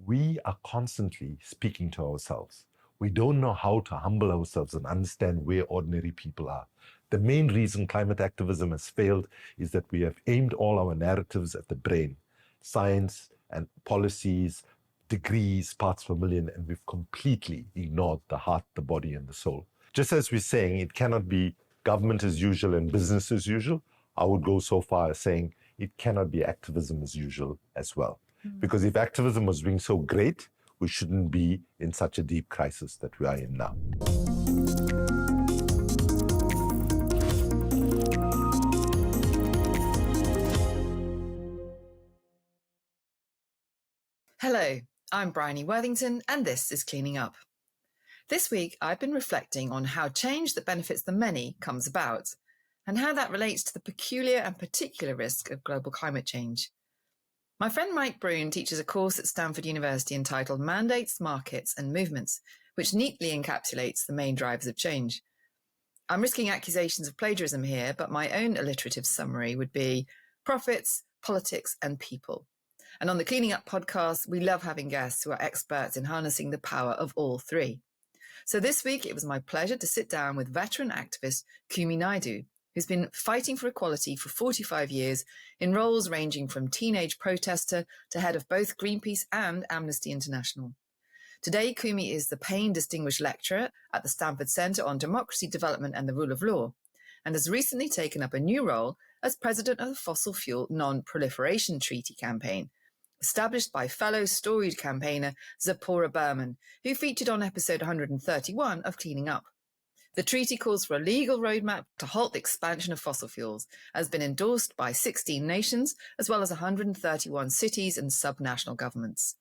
we are constantly speaking to ourselves. We don't know how to humble ourselves and understand where ordinary people are. The main reason climate activism has failed is that we have aimed all our narratives at the brain, science and policies, degrees, parts per million, and we've completely ignored the heart, the body, and the soul. Just as we're saying it cannot be government as usual and business as usual, I would go so far as saying it cannot be activism as usual as well. Because if activism was being so great, we shouldn't be in such a deep crisis that we are in now. Hello, I'm Bryony Worthington, and this is Cleaning Up. This week, I've been reflecting on how change that benefits the many comes about, and how that relates to the peculiar and particular risk of global climate change. My friend Mike Broon teaches a course at Stanford University entitled Mandates, Markets and Movements, which neatly encapsulates the main drivers of change. I'm risking accusations of plagiarism here, but my own alliterative summary would be profits, politics and people. And on the Cleaning Up podcast, we love having guests who are experts in harnessing the power of all three. So this week, it was my pleasure to sit down with veteran activist Kumi Naidoo, who's been fighting for equality for 45 years in roles ranging from teenage protester to head of both Greenpeace and Amnesty International. Today, Kumi is the Payne Distinguished Lecturer at the Stanford Center on Democracy, Development and the Rule of Law, and has recently taken up a new role as president of the Fossil Fuel Non-Proliferation Treaty campaign, established by fellow storied campaigner Tzeporah Berman, who featured on episode 131 of Cleaning Up. The treaty calls for a legal roadmap to halt the expansion of fossil fuels, has been endorsed by 16 nations, as well as 131 cities and subnational governments.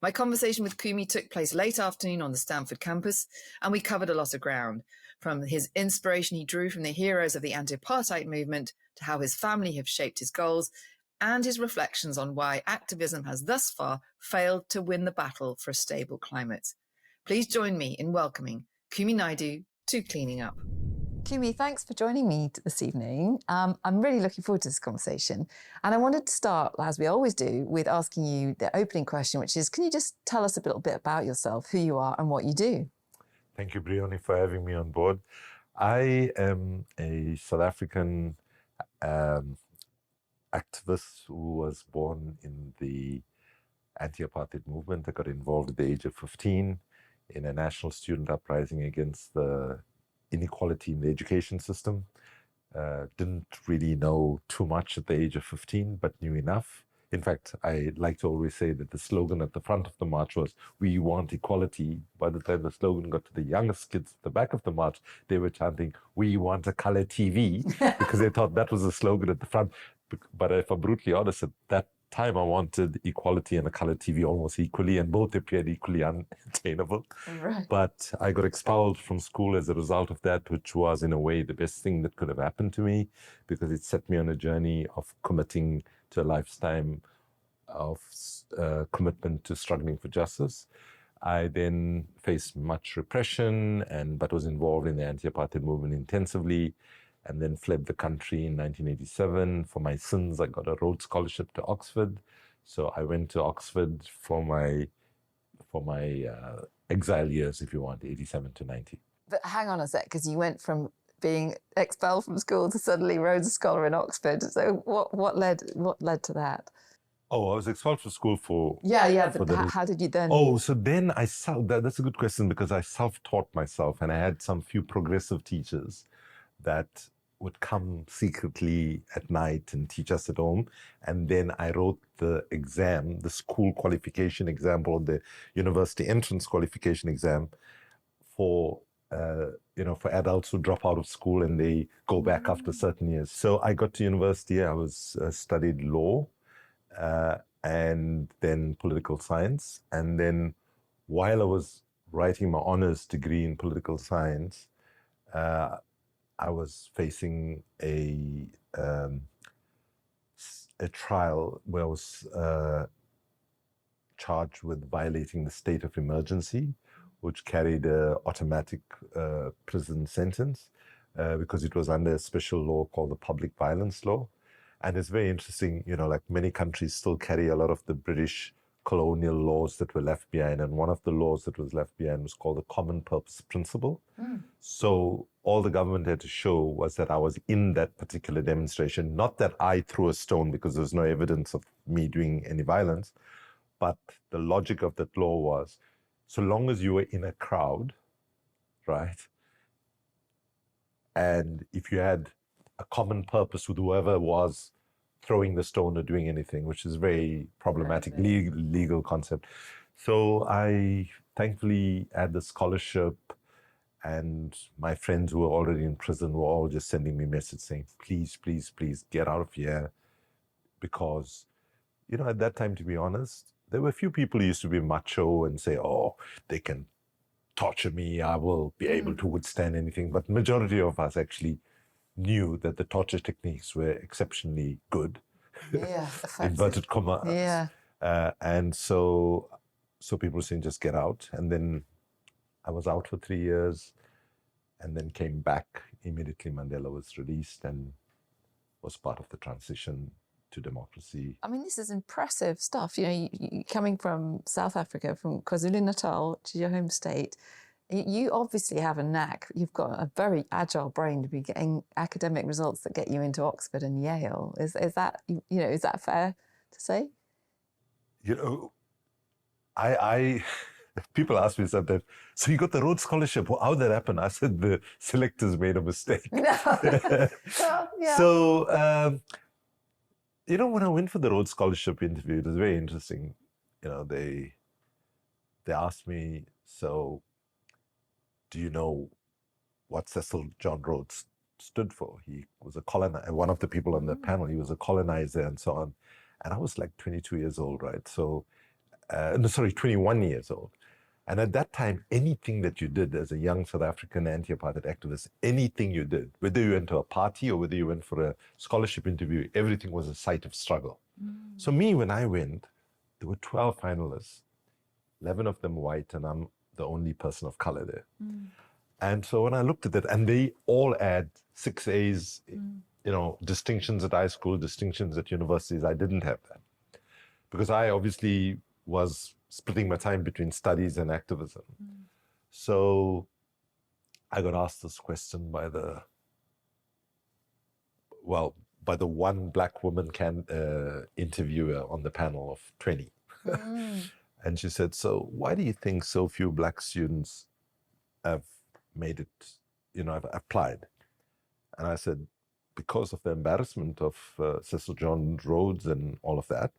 My conversation with Kumi took place late afternoon on the Stanford campus, and we covered a lot of ground, from his inspiration he drew from the heroes of the anti-apartheid movement to how his family have shaped his goals, and his reflections on why activism has thus far failed to win the battle for a stable climate. Please join me in welcoming Kumi Naidoo to Cleaning Up. Kumi, thanks for joining me this evening. I'm really looking forward to this conversation. And I wanted to start, as we always do, with asking you the opening question, which is, can you just tell us a little bit about yourself, who you are and what you do? Thank you, Bryony, for having me on board. I am a South African activist who was born in the anti-apartheid movement. I got involved at the age of 15 in a national student uprising against the inequality in the education system. Didn't really know too much at the age of 15, but knew enough. In fact, I like to always say that the slogan at the front of the march was, "We want equality." By the time the slogan got to the youngest kids at the back of the march, they were chanting, "We want a color TV," because they thought that was the slogan at the front. But if I'm brutally honest, at that time I wanted equality and a color TV almost equally, and both appeared equally unattainable. Right. But I got expelled from school as a result of that, which was in a way the best thing that could have happened to me, because it set me on a journey of committing to a lifetime of commitment to struggling for justice. I then faced much repression, but was involved in the anti-apartheid movement intensively, and then fled the country in 1987. For my sins, I got a Rhodes Scholarship to Oxford. So I went to Oxford for my exile years, if you want, 87 to 90. But hang on a sec, because you went from being expelled from school to suddenly Rhodes Scholar in Oxford. So what led to that? Oh, I was expelled from school for... But how did you then... Oh, so then that's a good question, because I self-taught myself, and I had some few progressive teachers that would come secretly at night and teach us at home. And then I wrote the exam, the school qualification exam, or the university entrance qualification exam for adults who drop out of school and they go back after certain years. So I got to university, I was studied law and then political science. And then while I was writing my honors degree in political science, I was facing a trial where I was charged with violating the state of emergency, which carried an automatic prison sentence because it was under a special law called the Public Violence Law. And it's very interesting, like many countries still carry a lot of the British colonial laws that were left behind. And one of the laws that was left behind was called the Common Purpose Principle. So all the government had to show was that I was in that particular demonstration, not that I threw a stone, because there was no evidence of me doing any violence. But the logic of that law was, so long as you were in a crowd, right? And if you had a common purpose with whoever was throwing the stone or doing anything, which is very problematic, legal concept. So I thankfully had the scholarship, and my friends who were already in prison were all just sending me messages saying, please, please, please get out of here. Because, you know, at that time, to be honest, there were a few people who used to be macho and say, oh, they can torture me, I will be able to withstand anything. But majority of us actually knew that the torture techniques were exceptionally good. Yeah, inverted commas. Yeah. And so people were saying, just get out. And then I was out for 3 years and then came back. Immediately Mandela was released and was part of the transition to democracy. I mean, this is impressive stuff. You know, you coming from South Africa, from KwaZulu-Natal, which is your home state, you obviously have a knack. You've got a very agile brain to be getting academic results that get you into Oxford and Yale. Is that, you know, is that fair to say? You know, I people ask me sometimes, so you got the Rhodes Scholarship, how did that happen? I said, the selectors made a mistake. Well, yeah. So, you know, when I went for the Rhodes Scholarship interview, it was very interesting. You know, they asked me, so do you know what Cecil John Rhodes stood for? He was a colonizer, one of the people on the panel, he was a colonizer and so on. And I was like 22 years old, right? So, 21 years old. And at that time, anything that you did as a young South African anti-apartheid activist, anything you did, whether you went to a party or whether you went for a scholarship interview, everything was a site of struggle. So me, when I went, there were 12 finalists, 11 of them white, and I'm the only person of color there. And so when I looked at it, and they all had 6 A's, you know, distinctions at high school, distinctions at universities, I didn't have that. Because I obviously was splitting my time between studies and activism. So I got asked this question by the one black woman interviewer on the panel of 20. And she said, so why do you think so few black students have made it, you know, have applied? And I said, because of the embarrassment of Cecil John Rhodes and all of that.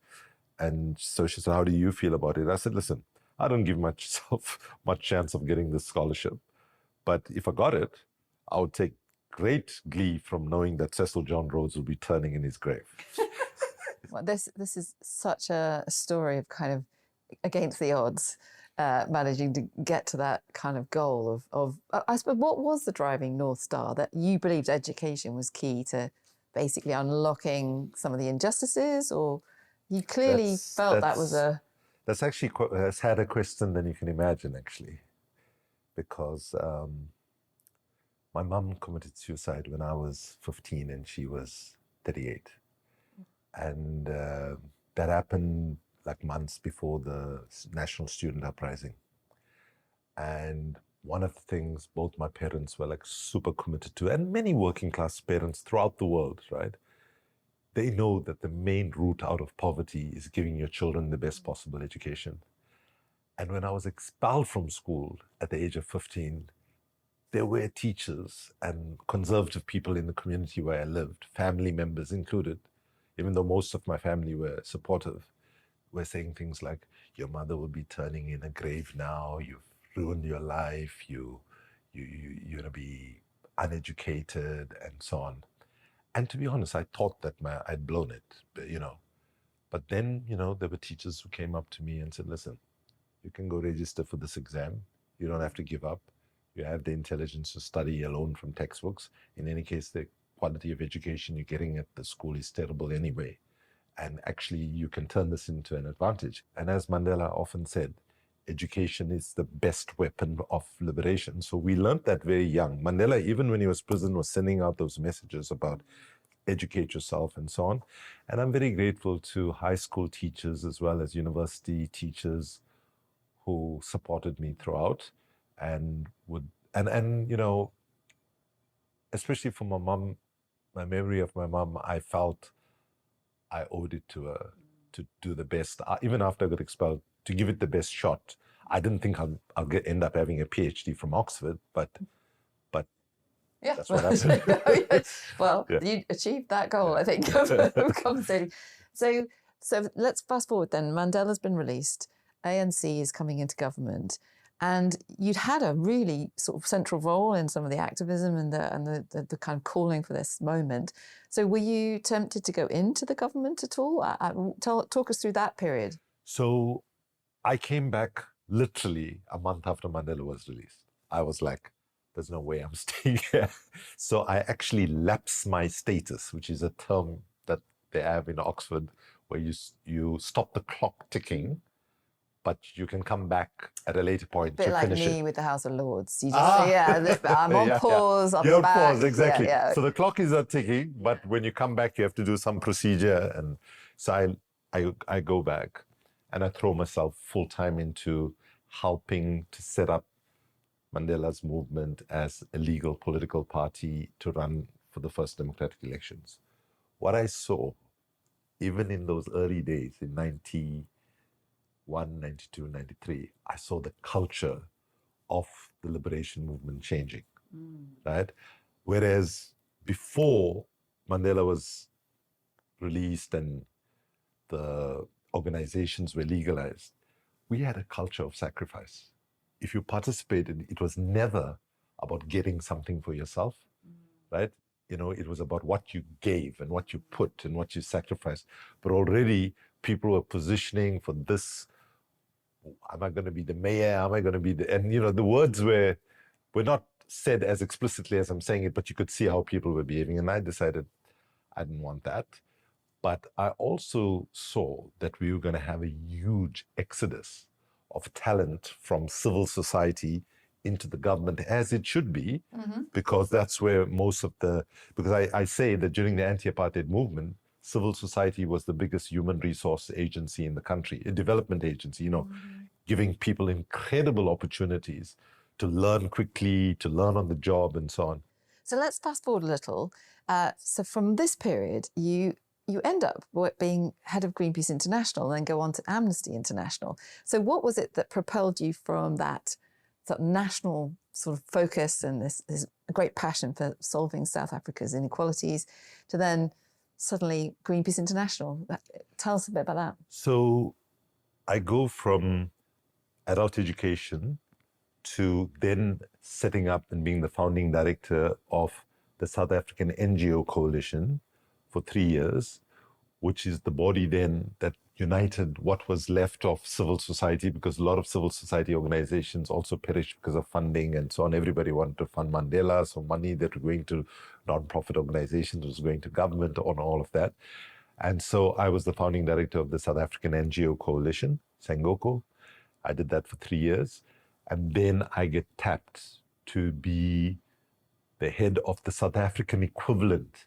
And so she said, how do you feel about it? I said, listen, I don't give much chance of getting this scholarship. But if I got it, I would take great glee from knowing that Cecil John Rhodes will be turning in his grave. Well, this is such a story of kind of against the odds, managing to get to that kind of goal of I suppose, what was the driving North Star that you believed education was key to basically unlocking some of the injustices, or you clearly felt that was a... That's actually has had a question than you can imagine, actually, because my mum committed suicide when I was 15 and she was 38. And that happened like months before the National Student Uprising. And one of the things both my parents were like super committed to, and many working class parents throughout the world, right? They know that the main route out of poverty is giving your children the best possible education. And when I was expelled from school at the age of 15, there were teachers and conservative people in the community where I lived, family members included, even though most of my family were supportive, were saying things like, your mother will be turning in a grave now, you've ruined your life, you're going to be uneducated and so on. And to be honest, I thought that I'd blown it, you know. But then, you know, there were teachers who came up to me and said, listen, you can go register for this exam. You don't have to give up. You have the intelligence to study alone from textbooks. In any case, the quality of education you're getting at the school is terrible anyway. And actually, you can turn this into an advantage. And as Mandela often said, education is the best weapon of liberation. So we learned that very young. Mandela, even when he was in prison, was sending out those messages about educate yourself and so on. And I'm very grateful to high school teachers as well as university teachers who supported me throughout and especially for my mom, my memory of my mom, I felt I owed it to her to do the best, even after I got expelled, to give it the best shot. I didn't think I'll end up having a PhD from Oxford, but yeah, that's what happened. Well, you achieved that goal, I think, of compensating. So let's fast forward then. Mandela's been released. ANC is coming into government. And you'd had a really sort of central role in some of the activism and the kind of calling for this moment. So were you tempted to go into the government at all? Talk us through that period. So I came back literally a month after Mandela was released. I was like, there's no way I'm staying here. So I actually lapsed my status, which is a term that they have in Oxford, where you stop the clock ticking, but you can come back at a later point to like finish it. Bit like me with the House of Lords. You just say, I'm on pause, I'll You're be back. on pause, exactly. Yeah. So the clock is not ticking, but when you come back, you have to do some procedure. And so I go back and I throw myself full-time into helping to set up Mandela's movement as a legal political party to run for the first democratic elections. What I saw, even in those early days in 91, 92, 93, I saw the culture of the liberation movement changing, right? Whereas before Mandela was released and the organizations were legalized, we had a culture of sacrifice. If you participated, it was never about getting something for yourself, right? It was about what you gave and what you put and what you sacrificed. But already people were positioning for this. Am I going to be the mayor? Am I going to be and the words were not said as explicitly as I'm saying it, but you could see how people were behaving. And I decided I didn't want that. But I also saw that we were going to have a huge exodus of talent from civil society into the government, as it should be, because that's where because I say that during the anti-apartheid movement, civil society was the biggest human resource agency in the country, a development agency, giving people incredible opportunities to learn quickly, to learn on the job and so on. So let's fast forward a little. So from this period, you end up being head of Greenpeace International and then go on to Amnesty International. So what was it that propelled you from that sort of national sort of focus and this great passion for solving South Africa's inequalities to then suddenly Greenpeace International? Tell us a bit about that. So I go from adult education to then setting up and being the founding director of the South African NGO Coalition for 3 years, which is the body then that united what was left of civil society, because a lot of civil society organizations also perished because of funding and so on. Everybody wanted to fund Mandela, so money that were going to non-profit organizations was going to government on all of that. And so I was the founding director of the South African NGO Coalition, Sangoko. I did that for 3 years. And then I get tapped to be the head of the South African equivalent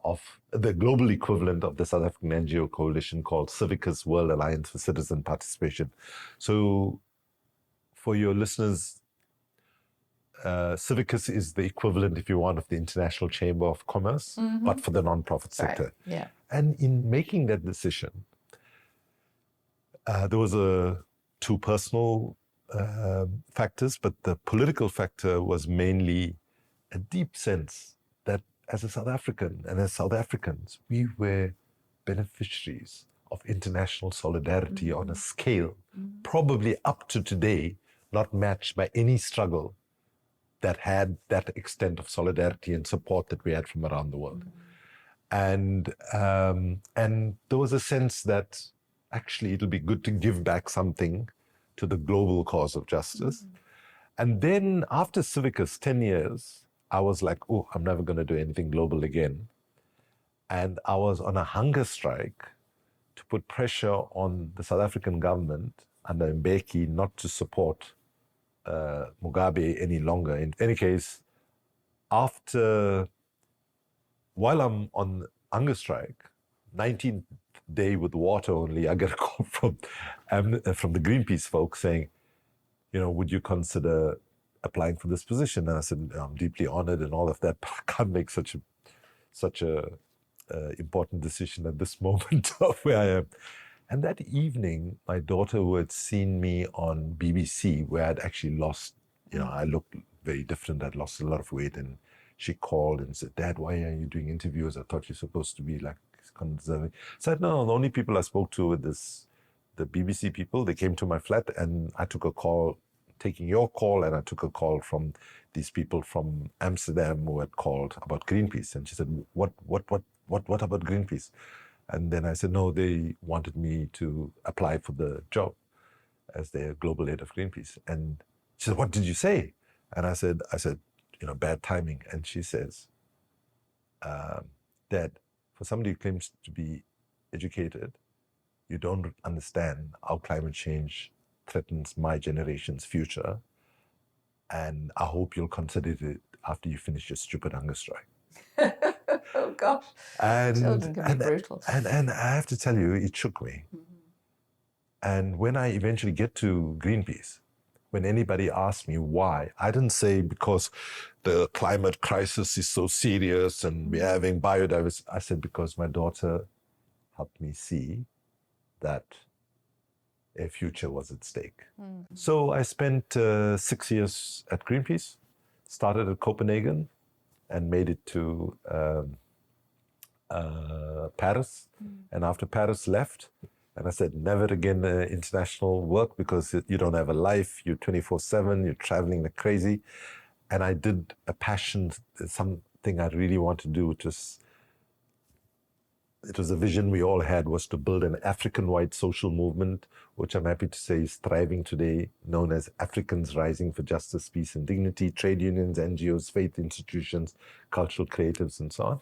of the global equivalent of the South African NGO coalition called Civicus World Alliance for Citizen Participation. So for your listeners, Civicus is the equivalent, if you want, of the International Chamber of Commerce, but for the non-profit sector. Right. Yeah. And in making that decision, there was two personal factors, but the political factor was mainly a deep sense that as a South African and as South Africans, we were beneficiaries of international solidarity on a scale probably up to today not matched by any struggle that had that extent of solidarity and support that we had from around the world. And there was a sense that actually it'll be good to give back something to the global cause of justice. And then after Civicus, 10 years, I was like, oh, I'm never going to do anything global again. And I was on a hunger strike to put pressure on the South African government under Mbeki not to support Mugabe any longer. In any case, while I'm hunger strike, 19th day with water only, I get a call from the Greenpeace folks saying, would you consider applying for this position? And I said, I'm deeply honored and all of that, but I can't make such a important decision at this moment of where I am. And that evening, my daughter, who had seen me on BBC, where I'd actually lost, I looked very different. I'd lost a lot of weight. And she called and said, Dad, why are you doing interviews? I thought you're supposed to be like conserving. I said, no, the only people I spoke to were the BBC people. They came to my flat and I took a call, taking your call, and I took a call from these people from Amsterdam who had called about Greenpeace. And she said, what about Greenpeace? And then I said, no, they wanted me to apply for the job as their global head of Greenpeace. And she said, what did you say? And I said, bad timing. And she says, Dad, for somebody who claims to be educated, you don't understand how climate change threatens my generation's future. And I hope you'll consider it after you finish your stupid hunger strike. Oh, gosh. Children can be brutal. And I have to tell you, it shook me. Mm-hmm. And when I eventually get to Greenpeace, when anybody asks me why, I didn't say because the climate crisis is so serious and we're having biodiversity. I said because my daughter helped me see that a future was at stake. Mm-hmm. So I spent 6 years at Greenpeace, started at Copenhagen, and made it to Paris. Mm. And after Paris, left. And I said, never again international work, because you don't have a life. You're 24/7. You're traveling like crazy. And I did a passion, something I really wanted to do. It was a vision we all had, was to build an African-wide social movement, which I'm happy to say is thriving today, known as Africans Rising for Justice, Peace and Dignity, trade unions, NGOs, faith institutions, cultural creatives, and so on.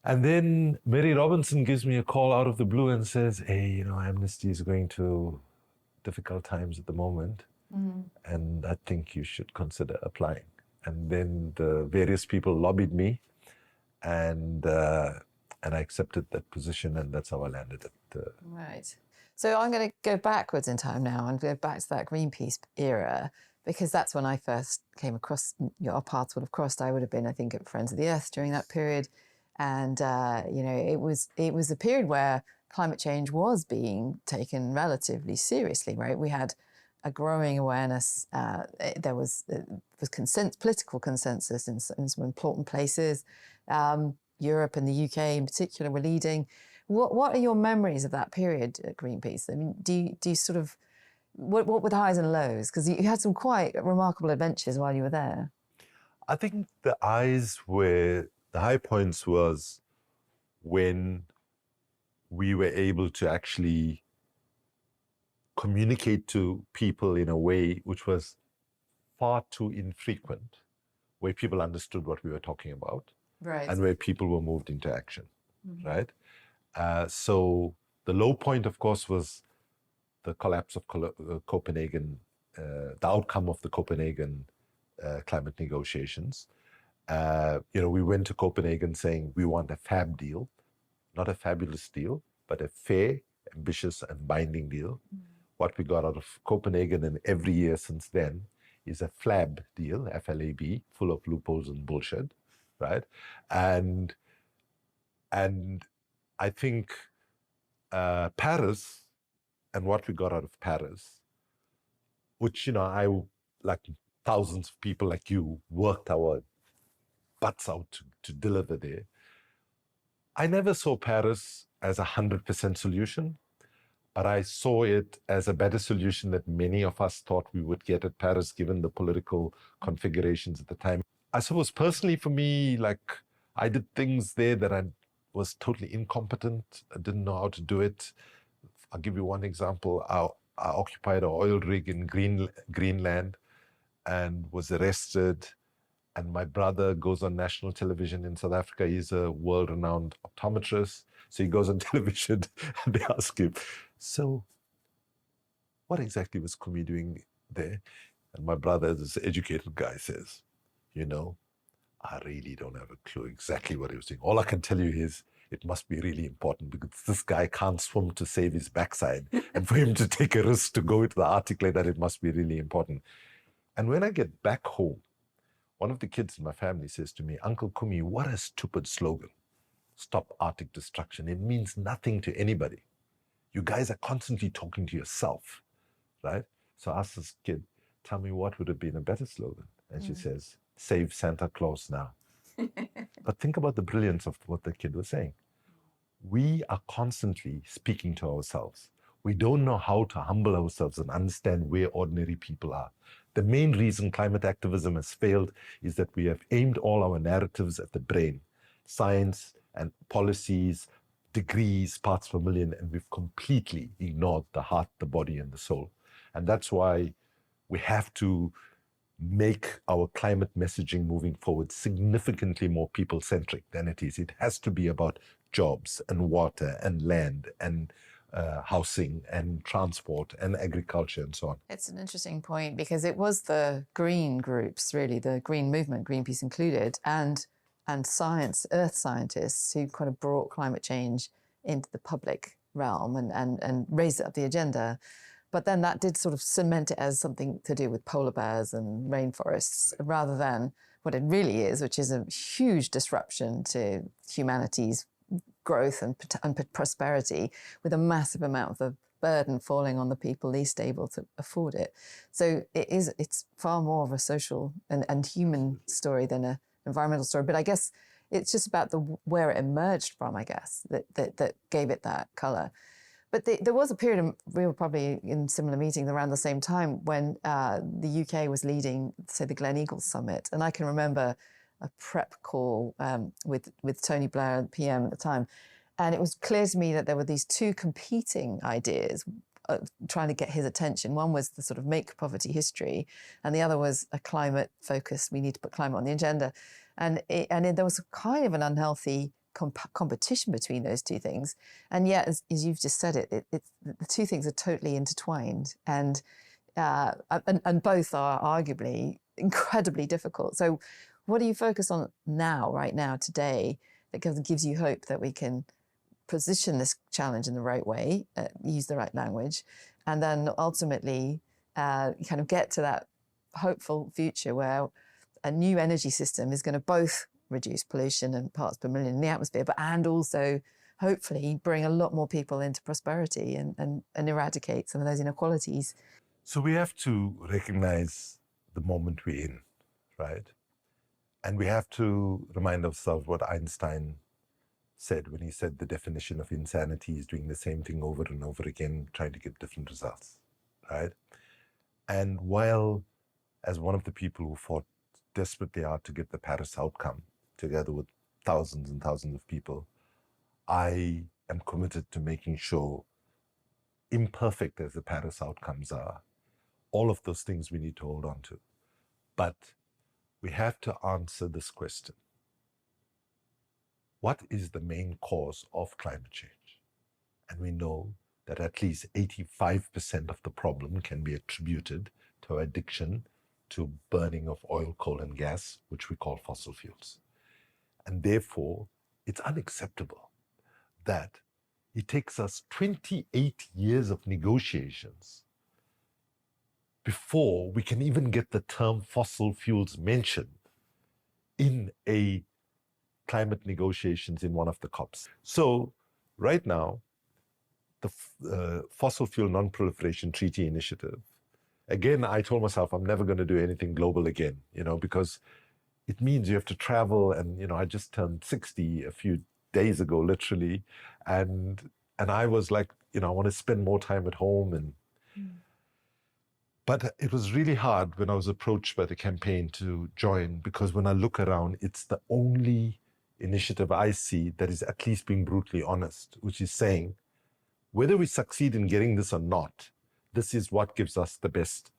And then Mary Robinson gives me a call out of the blue and says, hey, Amnesty is going through difficult times at the moment, and I think you should consider applying. And then the various people lobbied me, and I accepted that position, and that's how I landed at. Right. So I'm going to go backwards in time now and go back to that Greenpeace era, because that's when I first came across, our paths would have crossed. I would have been, I think, at Friends of the Earth during that period. And, it was a period where climate change was being taken relatively seriously, right? We had a growing awareness. There was political consensus in some important places. Europe and the UK in particular were leading. What are your memories of that period at Greenpeace? I mean, do you sort of, what were the highs and lows? Because you had some quite remarkable adventures while you were there. I think the high points was when we were able to actually communicate to people in a way which was far too infrequent, where people understood what we were talking about. Right. And where people were moved into action, right? So the low point, of course, was the collapse of Copenhagen, the outcome of the Copenhagen climate negotiations. We went to Copenhagen saying we want a fab deal, not a fabulous deal, but a fair, ambitious, and binding deal. What we got out of Copenhagen and every year since then is a FLAB deal, F-L-A-B, full of loopholes and bullshit. Right, and I think Paris and what we got out of Paris, which I, like thousands of people like you, worked our butts out to deliver there. I never saw Paris as 100% solution, but I saw it as a better solution that many of us thought we would get at Paris, given the political configurations at the time. I suppose personally for me, like I did things there that I was totally incompetent. I didn't know how to do it. I'll give you one example. I occupied an oil rig in Greenland and was arrested. And my brother goes on national television in South Africa. He's a world-renowned optometrist. So he goes on television and they ask him, so what exactly was Kumi doing there? And my brother, this educated guy, says, I really don't have a clue exactly what he was doing. All I can tell you is it must be really important because this guy can't swim to save his backside. And for him to take a risk to go into the Arctic like that, it must be really important. And when I get back home, one of the kids in my family says to me, Uncle Kumi, what a stupid slogan. Stop Arctic destruction. It means nothing to anybody. You guys are constantly talking to yourself, right? So I asked this kid, tell me what would have been a better slogan? And she says, save Santa Claus now. But think about the brilliance of what the kid was saying. We are constantly speaking to ourselves. We don't know how to humble ourselves and understand where ordinary people are. The main reason climate activism has failed is that we have aimed all our narratives at the brain, science and policies, degrees, parts per million, and we've completely ignored the heart, the body, and the soul. And that's why we have to make our climate messaging moving forward significantly more people-centric than it is. It has to be about jobs and water and land and housing and transport and agriculture and so on. It's an interesting point because it was the green groups, really, the green movement, Greenpeace included, and science, earth scientists who kind of brought climate change into the public realm and raised it up the agenda. But then that did sort of cement it as something to do with polar bears and rainforests rather than what it really is, which is a huge disruption to humanity's growth and prosperity with a massive amount of the burden falling on the people least able to afford it. So it's far more of a social and human story than an environmental story. But I guess it's just about where it emerged from, I guess, that gave it that colour. But there was a period, we were probably in similar meetings around the same time when the UK was leading, say, the Gleneagles Summit. And I can remember a prep call with Tony Blair, the PM at the time. And it was clear to me that there were these two competing ideas trying to get his attention. One was the sort of make poverty history, and the other was a climate focus. We need to put climate on the agenda. And there was kind of an unhealthy competition between those two things. And yet, as you've just said the two things are totally intertwined, and both are arguably incredibly difficult. So what do you focus on right now, today, that gives you hope that we can position this challenge in the right way, use the right language, and then ultimately kind of get to that hopeful future where a new energy system is going to both reduce pollution and parts per million in the atmosphere, and also hopefully bring a lot more people into prosperity and eradicate some of those inequalities. So we have to recognize the moment we're in, right? And we have to remind ourselves what Einstein said when he said the definition of insanity is doing the same thing over and over again, trying to get different results, right? And while, as one of the people who fought desperately hard to get the Paris outcome, together with thousands and thousands of people, I am committed to making sure, imperfect as the Paris outcomes are, all of those things we need to hold on to. But we have to answer this question. What is the main cause of climate change? And we know that at least 85% of the problem can be attributed to addiction to burning of oil, coal, and gas, which we call fossil fuels. And therefore, it's unacceptable that it takes us 28 years of negotiations before we can even get the term fossil fuels mentioned in a climate negotiations in one of the COPs. So right now, the Fossil Fuel Non-Proliferation Treaty Initiative, again, I told myself I'm never going to do anything global again, because it means you have to travel. And, I just turned 60 a few days ago, literally. And I was like, I want to spend more time at home. But it was really hard when I was approached by the campaign to join, because when I look around, it's the only initiative I see that is at least being brutally honest, which is saying, whether we succeed in getting this or not, this is what gives us the best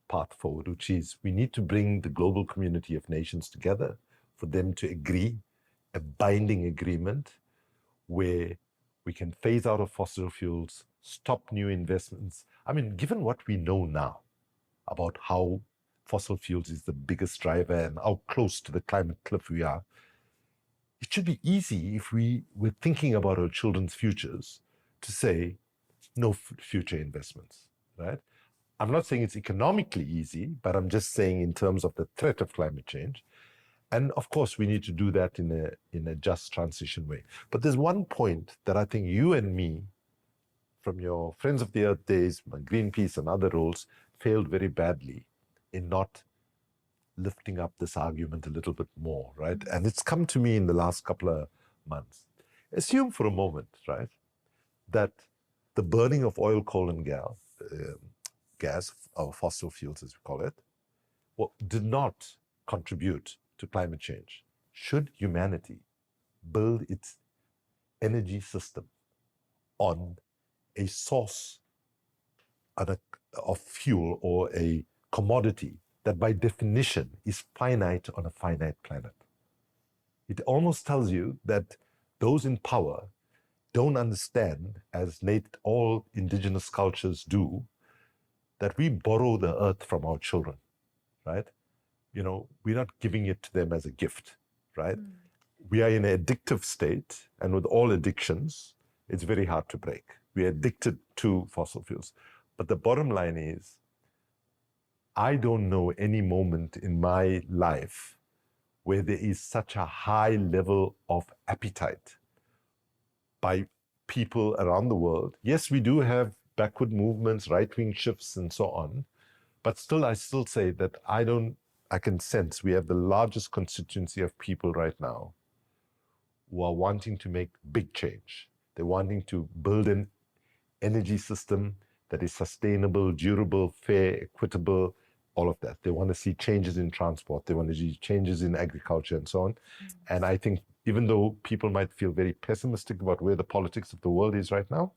path forward, which is we need to bring the global community of nations together for them to agree, a binding agreement where we can phase out of fossil fuels, stop new investments. I mean, given what we know now about how fossil fuels is the biggest driver and how close to the climate cliff we are, it should be easy if we were thinking about our children's futures to say no future investments, right? I'm not saying it's economically easy, but I'm just saying in terms of the threat of climate change. And of course, we need to do that in a just transition way. But there's one point that I think you and me, from your Friends of the Earth days, Greenpeace and other roles, failed very badly in not lifting up this argument a little bit more, right? And it's come to me in the last couple of months. Assume for a moment, right, that the burning of oil, coal, and gas, or fossil fuels as we call it, did not contribute to climate change. Should humanity build its energy system on a source of fuel or a commodity that by definition is finite on a finite planet? It almost tells you that those in power don't understand, as all indigenous cultures do, that we borrow the earth from our children, right? We're not giving it to them as a gift, right? We are in an addictive state, and with all addictions, it's very hard to break. We're addicted to fossil fuels. But the bottom line is, I don't know any moment in my life where there is such a high level of appetite by people around the world. Yes, we do have backward movements, right-wing shifts, and so on. But still, I still say that I can sense we have the largest constituency of people right now who are wanting to make big change. They're wanting to build an energy system that is sustainable, durable, fair, equitable, all of that. They want to see changes in transport. They want to see changes in agriculture and so on. And I think even though people might feel very pessimistic about where the politics of the world is right now,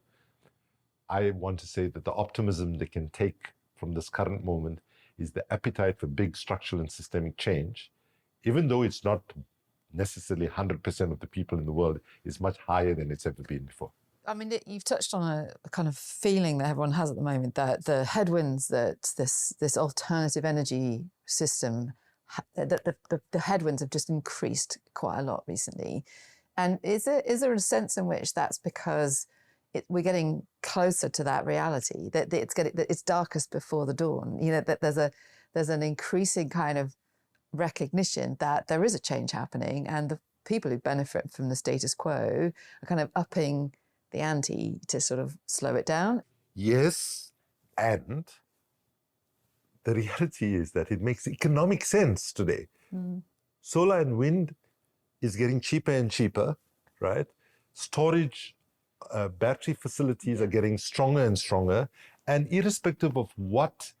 I want to say that the optimism they can take from this current moment is the appetite for big structural and systemic change, even though it's not necessarily 100% of the people in the world, is much higher than it's ever been before. I mean, you've touched on a kind of feeling that everyone has at the moment, that the headwinds that this alternative energy system, the headwinds have just increased quite a lot recently. And is there a sense in which that's because we're getting closer to that reality, that it's darkest before the dawn? That there's an increasing kind of recognition that there is a change happening, and the people who benefit from the status quo are kind of upping the ante to sort of slow it down. Yes, and the reality is that it makes economic sense today. Solar and wind is getting cheaper and cheaper, right? Storage, battery facilities are getting stronger and stronger. And irrespective of what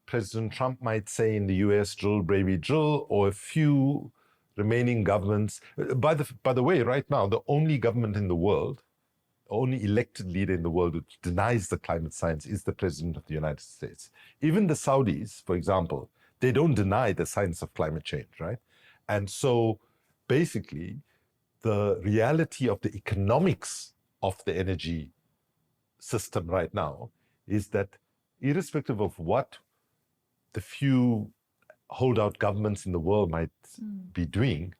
President Trump might say in the US, drill, baby, drill, or a few remaining governments. By the way, right now, the only government in the world, only elected leader in the world who denies the climate science is the President of the United States. Even the Saudis, for example, they don't deny the science of climate change, right? And so basically, the reality of the economics of the energy system right now is that irrespective of what the few holdout governments in the world might be doing,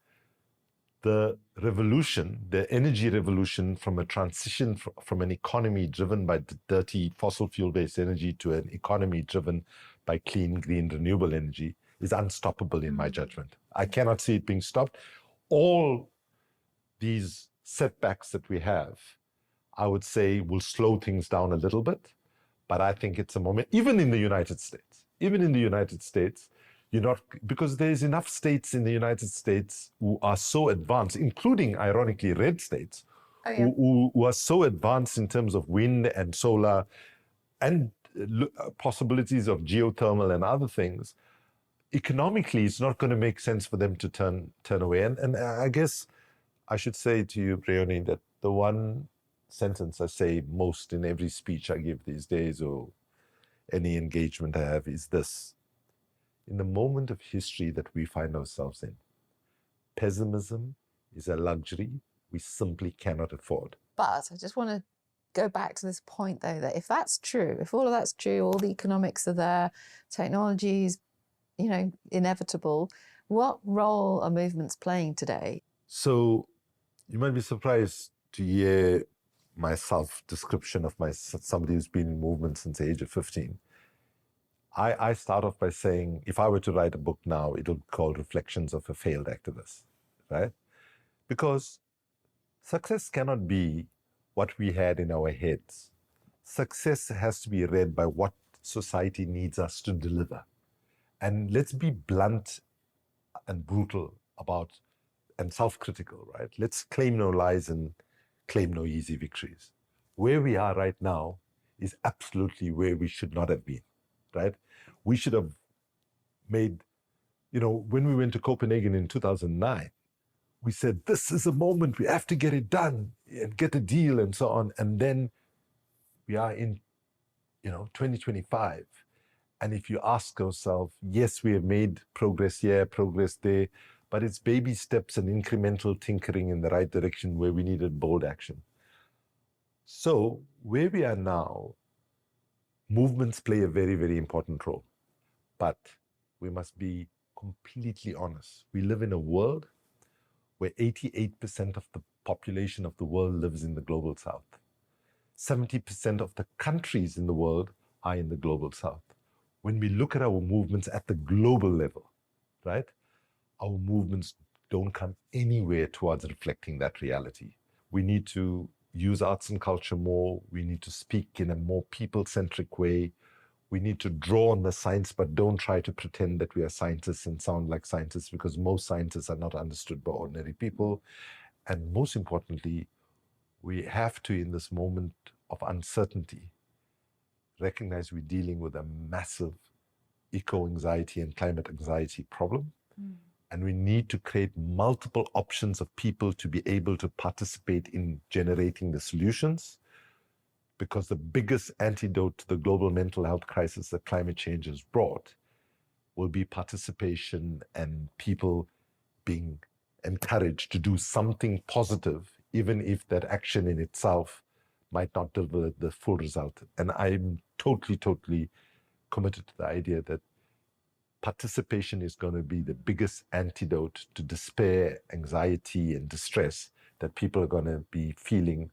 the revolution, the energy revolution from a transition from an economy driven by dirty fossil fuel-based energy to an economy driven by clean, green, renewable energy is unstoppable in my judgment. I cannot see it being stopped. All these setbacks that we have, I would say, will slow things down a little bit, but I think it's a moment, even in the United States, because there's enough states in the United States who are so advanced, including, ironically, red states, who are so advanced in terms of wind and solar and possibilities of geothermal and other things. Economically, it's not going to make sense for them to turn away. And I guess I should say to you, Breoni, that the one sentence I say most in every speech I give these days or any engagement I have is this: in the moment of history that we find ourselves in, pessimism is a luxury we simply cannot afford. But I just want to go back to this point, though, that if that's true, if all of that's true, all the economics are there, technologies inevitable. What role are movements playing today? So you might be surprised to hear my self-description of somebody who's been in movement since the age of 15. I start off by saying, if I were to write a book now, it would be called Reflections of a Failed Activist, right? Because success cannot be what we had in our heads. Success has to be read by what society needs us to deliver. And let's be blunt and brutal about, and self-critical, right? Let's claim no lies and claim no easy victories. Where we are right now is absolutely where we should not have been, right? We should have made, when we went to Copenhagen in 2009, we said, this is a moment, we have to get it done and get a deal and so on. And then we are in, 2025. And if you ask yourself, yes, we have made progress here, progress there, but it's baby steps and incremental tinkering in the right direction where we needed bold action. So where we are now, movements play a very, very important role. But we must be completely honest. We live in a world where 88% of the population of the world lives in the global south. 70% of the countries in the world are in the global south. When we look at our movements at the global level, right, our movements don't come anywhere towards reflecting that reality. We need to use arts and culture more. We need to speak in a more people-centric way. We need to draw on the science, but don't try to pretend that we are scientists and sound like scientists, because most scientists are not understood by ordinary people. And most importantly, we have to, in this moment of uncertainty, recognize we're dealing with a massive eco-anxiety and climate anxiety problem. And we need to create multiple options of people to be able to participate in generating the solutions, because the biggest antidote to the global mental health crisis that climate change has brought will be participation and people being encouraged to do something positive, even if that action in itself might not deliver the full result. And I'm totally committed to the idea that participation is going to be the biggest antidote to despair, anxiety, and distress that people are going to be feeling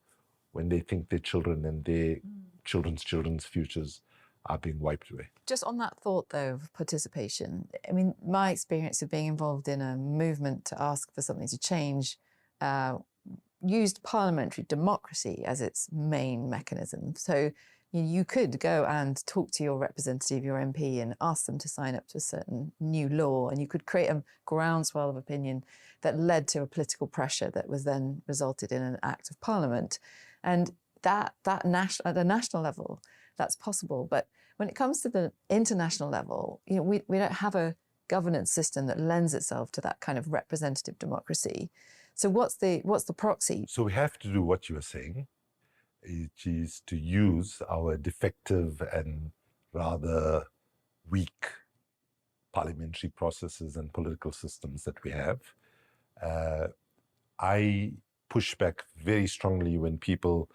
when they think their children and their children's futures are being wiped away. Just on that thought, though, of participation, I mean, my experience of being involved in a movement to ask for something to change used parliamentary democracy as its main mechanism. So you could go and talk to your representative, your MP, and ask them to sign up to a certain new law, and you could create a groundswell of opinion that led to a political pressure that was then resulted in an act of parliament. And at the national level, that's possible. But when it comes to the international level, we don't have a governance system that lends itself to that kind of representative democracy. So what's the proxy? So we have to do what you were saying, which is to use our defective and rather weak parliamentary processes and political systems that we have. I push back very strongly when people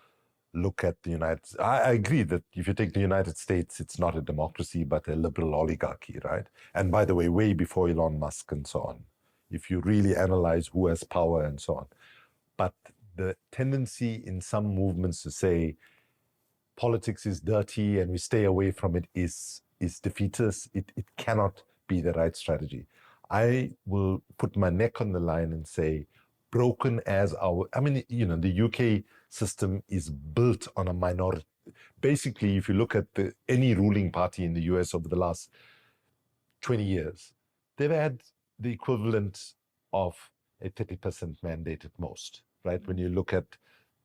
look at the United States. I agree that if you take the United States, it's not a democracy, but a liberal oligarchy, right? And by the way, way before Elon Musk and so on, if you really analyze who has power and so on. But the tendency in some movements to say politics is dirty and we stay away from it is defeatist. It cannot be the right strategy. I will put my neck on the line and say, broken as the UK system is built on a minority. Basically, if you look at any ruling party in the US over the last 20 years, they've had the equivalent of a 30% mandate at most, right? When you look at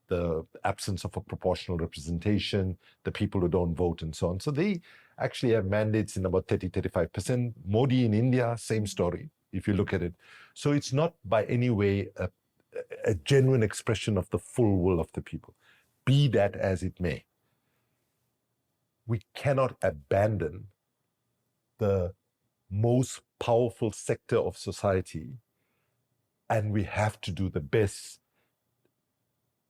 the absence of a proportional representation, the people who don't vote and so on. So they actually have mandates in about 30-35%. Modi in India, same story, if you look at it. So it's not by any way a genuine expression of the full will of the people. Be that as it may, we cannot abandon the most powerful sector of society, and we have to do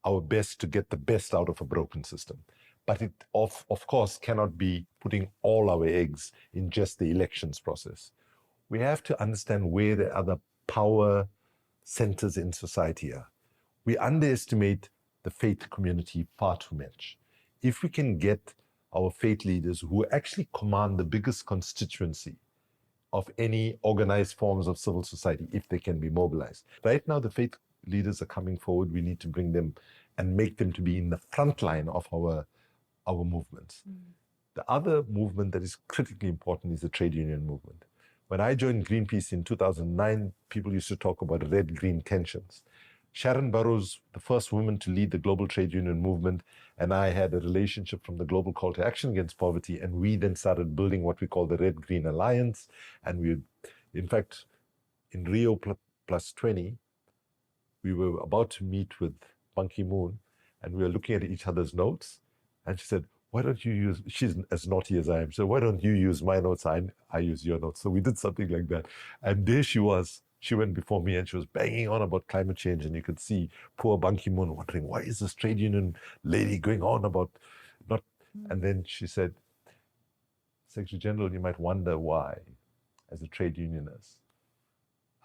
our best to get the best out of a broken system. But it, of course, cannot be putting all our eggs in just the elections process. we have to understand where the other power centers in society are. We underestimate the faith community far too much. If we can get our faith leaders who actually command the biggest constituency of any organized forms of civil society, if they can be mobilized. Right now, the faith leaders are coming forward. We need to bring them and make them to be in the front line of our movements. The other movement that is critically important is the trade union movement. When I joined Greenpeace in 2009, people used to talk about red-green tensions. Sharon Burrows, the first woman to lead the global trade union movement, and I had a relationship from the Global Call to Action Against Poverty, and we then started building what we call the Red-Green Alliance. And we, in fact, in Rio plus 20, we were about to meet with Ban Ki-moon, and we were looking at each other's notes, and she said, why don't you use, she's as naughty as I am, so why don't you use my notes, I use your notes. So we did something like that. And there she was. She went before me and she was banging on about climate change, and you could see poor Ban Ki-moon wondering, why is this trade union lady going on about not... And then she said, Secretary General, you might wonder why, as a trade unionist,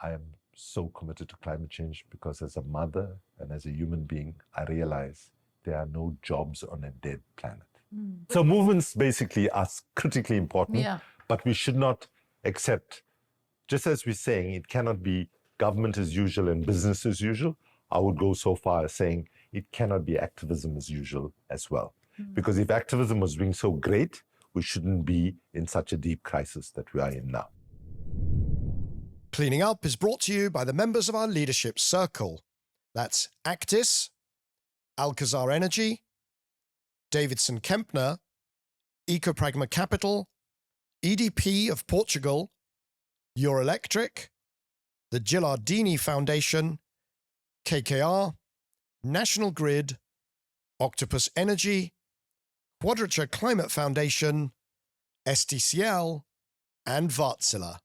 I am so committed to climate change, because as a mother and as a human being, I realize there are no jobs on a dead planet. So movements basically are critically important, but we should not accept, just as we're saying, it cannot be government as usual and business as usual. I would go so far as saying it cannot be activism as usual as well. Because if activism was doing so great, we shouldn't be in such a deep crisis that we are in now. Cleaning Up is brought to you by the members of our leadership circle. That's Actis, Alcazar Energy, Davidson Kempner, Ecopragma Capital, EDP of Portugal, Euroelectric, the Gilardini Foundation, KKR, National Grid, Octopus Energy, Quadrature Climate Foundation, STCL, and Wärtsilä.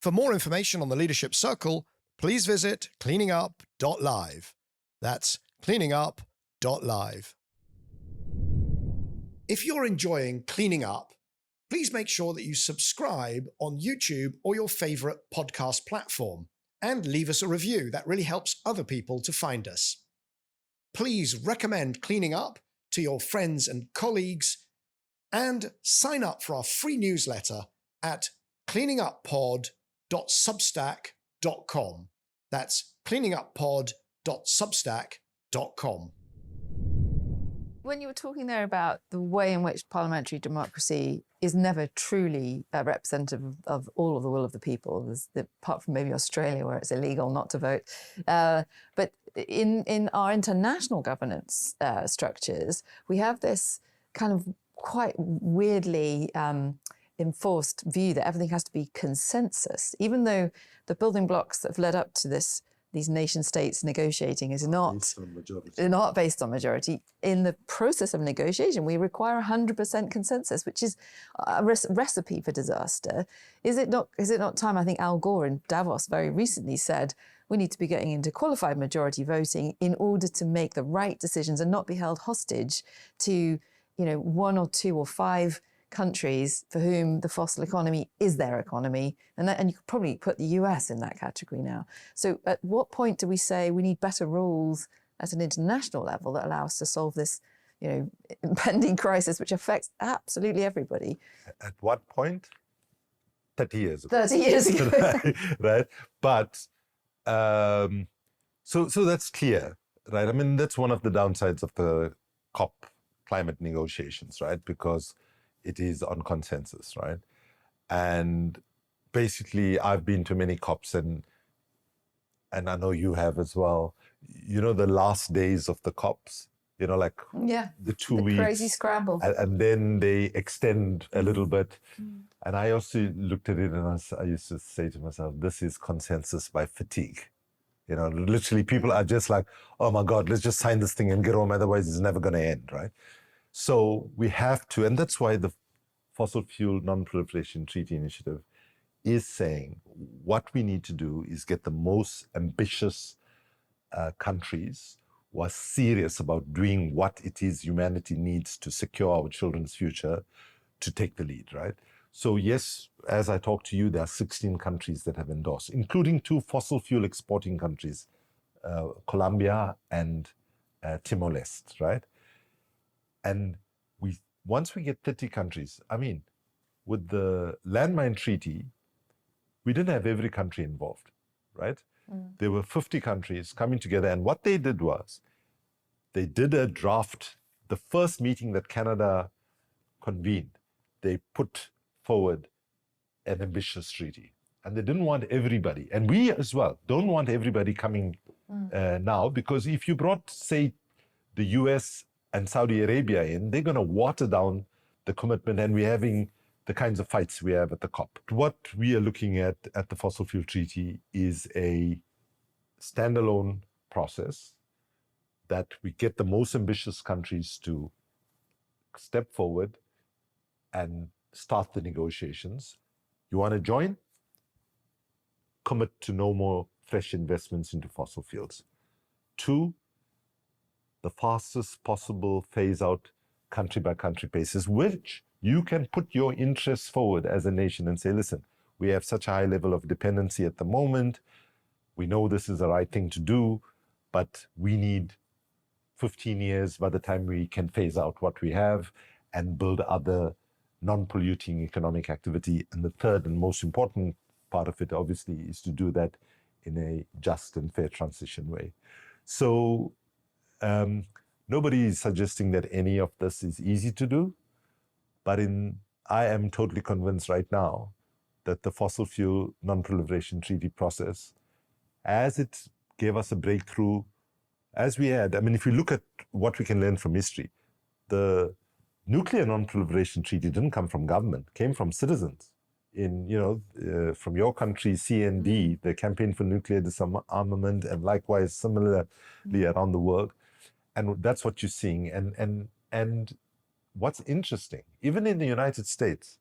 For more information on the Leadership Circle, please visit cleaningup.live. That's cleaningup.live. If you're enjoying Cleaning Up, please make sure that you subscribe on YouTube or your favorite podcast platform and leave us a review. That really helps other people to find us. Please recommend Cleaning Up to your friends and colleagues and sign up for our free newsletter at cleaninguppod.substack.com. That's cleaninguppod.substack.com. When you were talking there about the way in which parliamentary democracy is never truly representative of all of the will of the people, apart from maybe Australia where it's illegal not to vote, but in our international governance structures, we have this kind of quite weirdly enforced view that everything has to be consensus, even though the building blocks that have led up to these nation states negotiating is not based on majority. In the process of negotiation, we require 100% consensus, which is a recipe for disaster. Is it not time? I think Al Gore in Davos very recently said we need to be getting into qualified majority voting in order to make the right decisions and not be held hostage to, one or two or five countries for whom the fossil economy is their economy. And you could probably put the US in that category now. So at what point do we say we need better rules at an international level that allow us to solve this, impending crisis, which affects absolutely everybody? At what point? 30 years ago. 30 years ago. Right? But, so that's clear, right? I mean, that's one of the downsides of the COP climate negotiations, right? Because it is on consensus, right? And basically, I've been to many COPs, and I know you have as well. The last days of the COPs, the 2 weeks. Crazy scramble. And then they extend a little bit. And I also looked at it and I used to say to myself, this is consensus by fatigue. Literally people are just like, oh my God, let's just sign this thing and get home. Otherwise it's never going to end, right? So we have to, and that's why the Fossil Fuel Non-Proliferation Treaty Initiative is saying what we need to do is get the most ambitious countries who are serious about doing what it is humanity needs to secure our children's future to take the lead, right? So yes, as I talk to you, there are 16 countries that have endorsed, including 2 fossil fuel exporting countries, Colombia and Timor-Leste, right? And once we get 30 countries, I mean, with the landmine treaty, we didn't have every country involved, right? There were 50 countries coming together, and what they did was they did a draft. The first meeting that Canada convened, they put forward an ambitious treaty, and they didn't want everybody, and we as well don't want everybody coming now, because if you brought, say, the US and Saudi Arabia in, they're going to water down the commitment, and we're having the kinds of fights we have at the COP. What we are looking at the Fossil Fuel Treaty is a standalone process that we get the most ambitious countries to step forward and start the negotiations. You want to join? Commit to no more fresh investments into fossil fuels. 2, the fastest possible phase out country by country basis, which you can put your interests forward as a nation and say, listen, we have such a high level of dependency at the moment. We know this is the right thing to do, but we need 15 years by the time we can phase out what we have and build other non-polluting economic activity. And the third and most important part of it, obviously, is to do that in a just and fair transition way. So nobody is suggesting that any of this is easy to do, but I am totally convinced right now that the Fossil Fuel Non-Proliferation Treaty process, as it gave us a breakthrough, as we had, I mean, if you look at what we can learn from history, the Nuclear Non-Proliferation Treaty didn't come from government, it came from citizens. From your country, CND, the Campaign for Nuclear Disarmament, and likewise similarly around the world. And that's what you're seeing. And what's interesting, even in the United States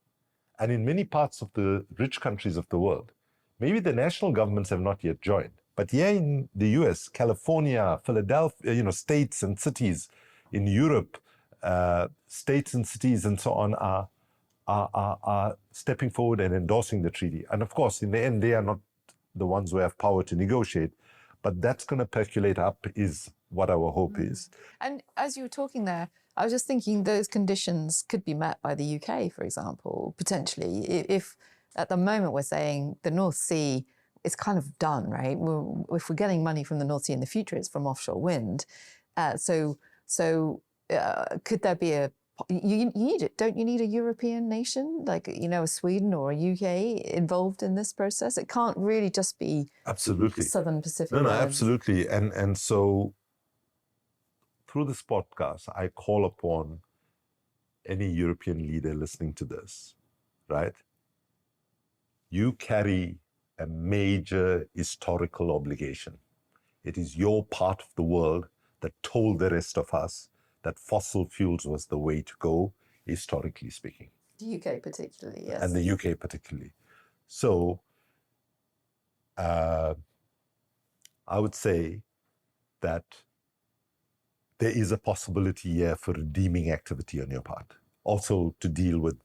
and in many parts of the rich countries of the world, maybe the national governments have not yet joined. But here in the US, California, Philadelphia, states and cities in Europe, states and cities and so on are stepping forward and endorsing the treaty. And of course, in the end, they are not the ones who have power to negotiate, but that's going to percolate up is what our hope is. And as you were talking there, I was just thinking those conditions could be met by the UK, for example, potentially. If at the moment we're saying the North Sea is kind of done, right? If we're getting money from the North Sea in the future, it's from offshore wind. So could there be you need it? Don't you need a European nation, like, a Sweden or a UK involved in this process? It can't really just be absolutely Southern Pacific. No, absolutely. And so through this podcast, I call upon any European leader listening to this, right? You carry a major historical obligation. It is your part of the world that told the rest of us that fossil fuels was the way to go, historically speaking. The UK particularly, yes. And the UK particularly. So I would say that there is a possibility here for redeeming activity on your part. Also to deal with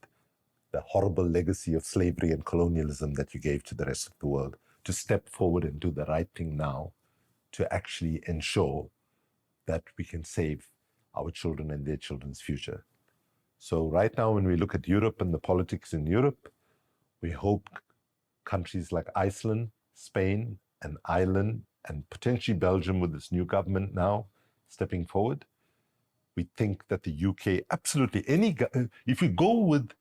the horrible legacy of slavery and colonialism that you gave to the rest of the world, to step forward and do the right thing now, to actually ensure that we can save our children and their children's future. So right now, when we look at Europe and the politics in Europe, we hope countries like Iceland, Spain, and Ireland, and potentially Belgium with this new government now stepping forward. We think that the UK, absolutely, if we go with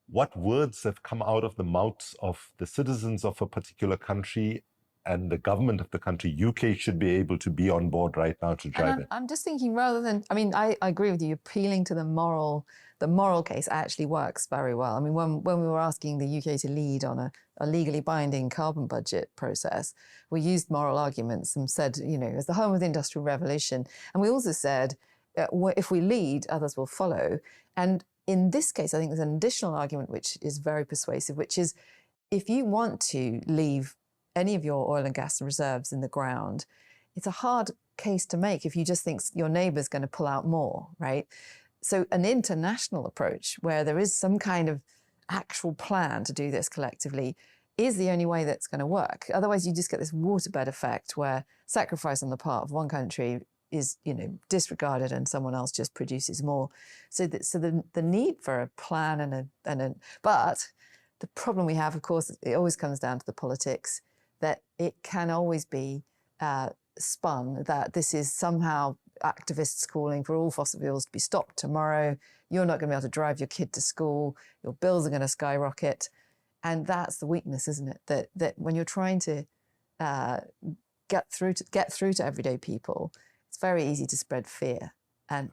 what words have come out of the mouths of the citizens of a particular country and the government of the country, UK should be able to be on board right now to drive it. I'm just thinking, rather than, I agree with you, appealing to the moral case actually works very well. I mean, when we were asking the UK to lead on a legally binding carbon budget process, we used moral arguments and said, as the home of the Industrial Revolution. And we also said, if we lead, others will follow. And in this case, I think there's an additional argument which is very persuasive, which is if you want to leave any of your oil and gas reserves in the ground, it's a hard case to make if you just think your neighbour's going to pull out more, right? So an international approach where there is some kind of actual plan to do this collectively is the only way that's going to work. Otherwise, you just get this waterbed effect where sacrifice on the part of one country is, disregarded and someone else just produces more. So the need for a plan but the problem we have, of course, it always comes down to the politics, that it can always be spun that this is somehow activists calling for all fossil fuels to be stopped tomorrow. You're not going to be able to drive your kid to school. Your bills are going to skyrocket. And that's the weakness, isn't it? That when you're trying to get through to everyday people, it's very easy to spread fear. And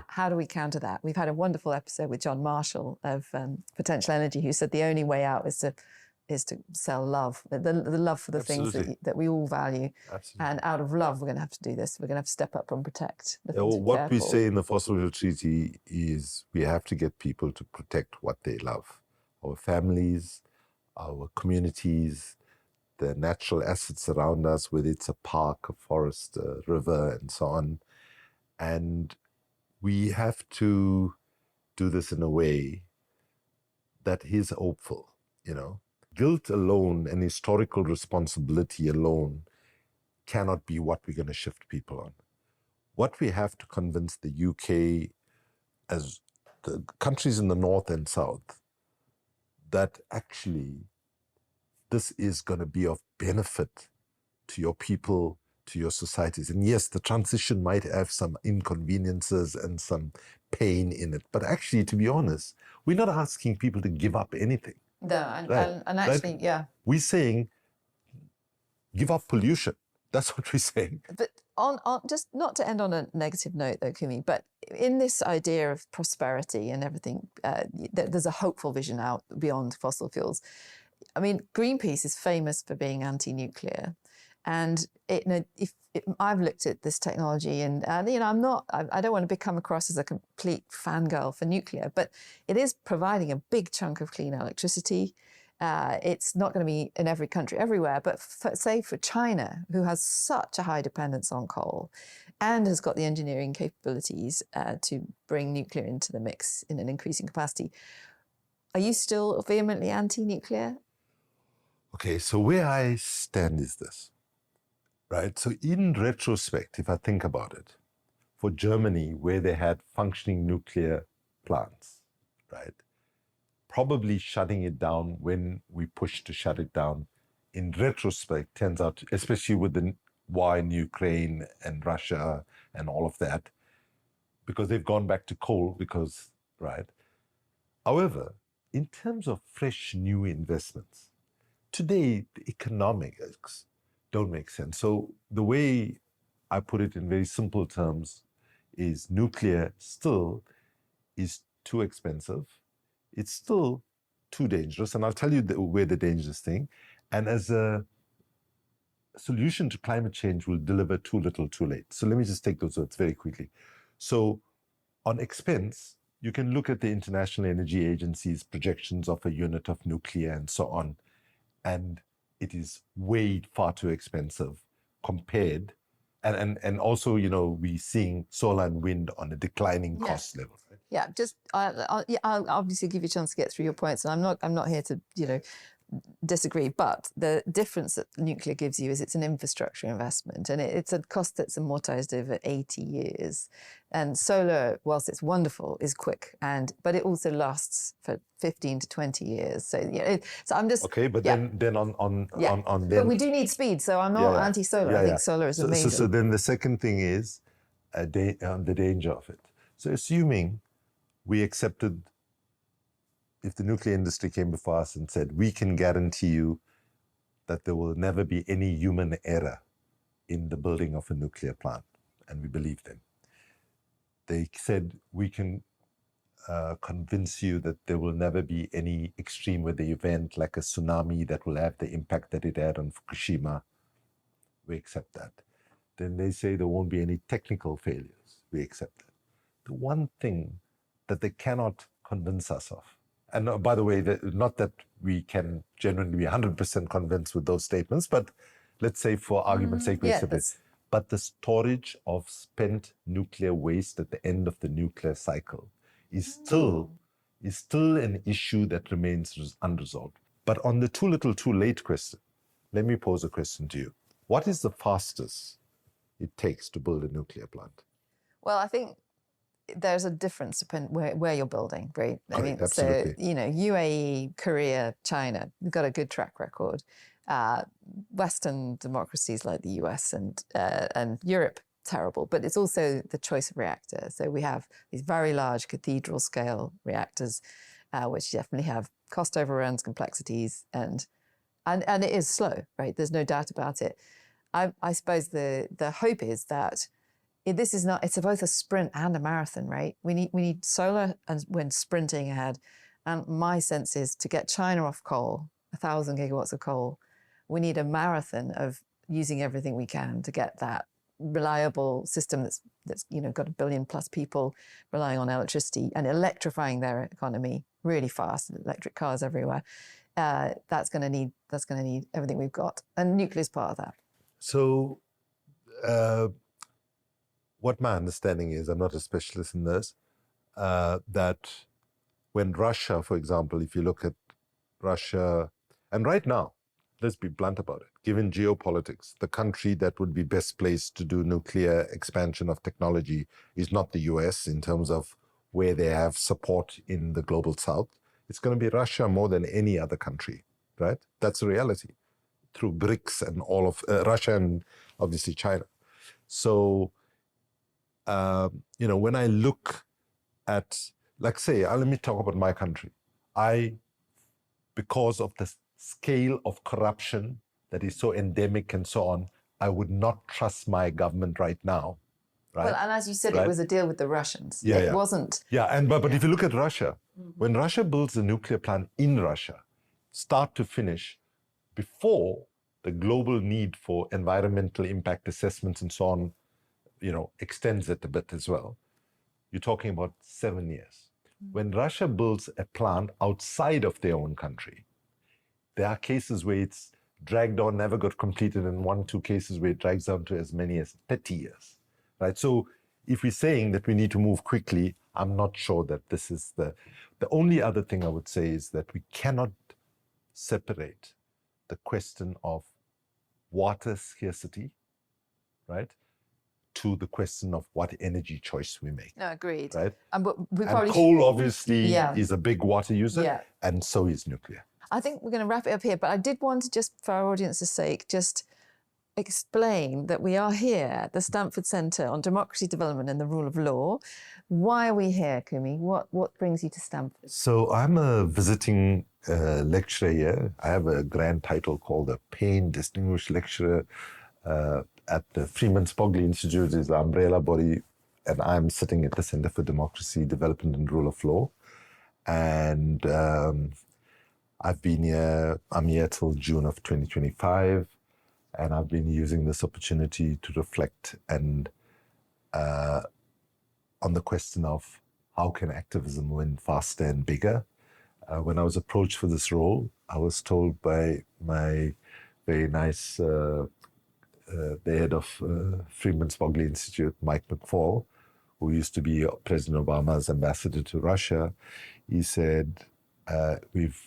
how do we counter that? We've had a wonderful episode with John Marshall of Potential Energy, who said the only way out is to sell love, the love for the things that we all value. Absolutely. And out of love, we're going to have to do this. We're going to have to step up and protect the things what we say in the Fossil Fuel Treaty is we have to get people to protect what they love. Our families, our communities, the natural assets around us, whether it's a park, a forest, a river, and so on. And we have to do this in a way that is hopeful, Guilt alone and historical responsibility alone cannot be what we're going to shift people on. What we have to convince the UK, as the countries in the north and south, that actually this is going to be of benefit to your people, to your societies. And yes, the transition might have some inconveniences and some pain in it. But actually, to be honest, we're not asking people to give up anything. No, and actually, right? Yeah. We're saying, give up pollution. That's what we're saying. But on just not to end on a negative note, though, Kumi, but in this idea of prosperity and everything, there's a hopeful vision out beyond fossil fuels. I mean, Greenpeace is famous for being anti-nuclear. And I've looked at this technology, and I don't want to become across as a complete fangirl for nuclear, but it is providing a big chunk of clean electricity. It's not going to be in every country everywhere, but say for China, who has such a high dependence on coal and has got the engineering capabilities to bring nuclear into the mix in an increasing capacity. Are you still vehemently anti-nuclear? Okay, so where I stand is this. Right. So in retrospect, if I think about it, for Germany, where they had functioning nuclear plants, right, probably shutting it down when we pushed to shut it down, in retrospect, turns out, especially with the war in Ukraine and Russia and all of that, because they've gone back to coal right. However, in terms of fresh new investments, today, the economics don't make sense. So the way I put it in very simple terms is nuclear still is too expensive. It's still too dangerous. And I'll tell you where the dangerous thing. And as a solution to climate change will deliver too little, too late. So let me just take those words very quickly. So on expense, you can look at the International Energy Agency's projections of a unit of nuclear and so on. And it is way far too expensive compared. And also, we're seeing solar and wind on a declining cost level. Right? Yeah, just I'll obviously give you a chance to get through your points. And I'm not here to, disagree, but the difference that nuclear gives you is it's an infrastructure investment, and it's a cost that's amortized over 80 years. And solar, whilst it's wonderful, is quick, but it also lasts for 15 to 20 years. So so I'm just okay. But then on but we do need speed. So I'm not anti-solar. I think solar is amazing. So then the second thing is the danger of it. So assuming we accepted. If the nuclear industry came before us and said, we can guarantee you that there will never be any human error in the building of a nuclear plant, and we believe them. They said, we can convince you that there will never be any extreme weather event like a tsunami that will have the impact that it had on Fukushima. We accept that. Then they say there won't be any technical failures. We accept that. The one thing that they cannot convince us of, and by the way, not that we can genuinely be 100% convinced with those statements, but let's say for argument's sake, we accept it. But the storage of spent nuclear waste at the end of the nuclear cycle is still is still an issue that remains unresolved. But on the too little, too late question, let me pose a question to you. What is the fastest it takes to build a nuclear plant? Well, I think there's a difference depending where you're building, right? I mean, absolutely. So, UAE, Korea, China, we've got a good track record. Western democracies like the US and Europe, terrible, but it's also the choice of reactor. So we have these very large cathedral scale reactors, which definitely have cost overruns, complexities, and it is slow, right? There's no doubt about it. I suppose the hope is that it's both a sprint and a marathon, right? We need solar and when sprinting ahead. And my sense is to get China off coal, 1,000 gigawatts of coal, we need a marathon of using everything we can to get that reliable system that's got 1 billion plus people relying on electricity and electrifying their economy really fast, electric cars everywhere. That's going to need everything we've got, and nuclear is part of that. So, what my understanding is, I'm not a specialist in this, that when Russia, for example, if you look at Russia, and right now, let's be blunt about it, given geopolitics, the country that would be best placed to do nuclear expansion of technology is not the US in terms of where they have support in the global south. It's going to be Russia more than any other country, right? That's a reality through BRICS and all of Russia and obviously China. So, when I look at, like say, let me talk about my country. Because of the scale of corruption that is so endemic and so on, I would not trust my government right now. Right? Well, and as you said, it was a deal with the Russians. It wasn't. Yeah, but if you look at Russia, when Russia builds a nuclear plant in Russia, start to finish, before the global need for environmental impact assessments and so on, extends it a bit as well, you're talking about 7 years. When Russia builds a plant outside of their own country, there are cases where it's dragged on, never got completed, and 1-2 cases where it drags down to as many as 30 years, right? So if we're saying that we need to move quickly, I'm not sure that this is the only other thing I would say is that we cannot separate the question of water scarcity, right, to the question of what energy choice we make. No, agreed. Right? And coal obviously is a big water user, and so is nuclear. I think we're going to wrap it up here, but I did want to just, for our audience's sake, just explain that we are here at the Stanford Center on Democracy Development and the Rule of Law. Why are we here, Kumi? What brings you to Stanford? So I'm a visiting lecturer here. I have a grand title called a Payne Distinguished Lecturer at the Freeman Spogli Institute, is the umbrella body, and I'm sitting at the Center for Democracy Development and Rule of Law. And I'm here till June of 2025, and I've been using this opportunity to reflect and on the question of how can activism win faster and bigger. When I was approached for this role, I was told by my very nice the head of Freeman Spogli Institute, Mike McFall, who used to be President Obama's ambassador to Russia. He said, we've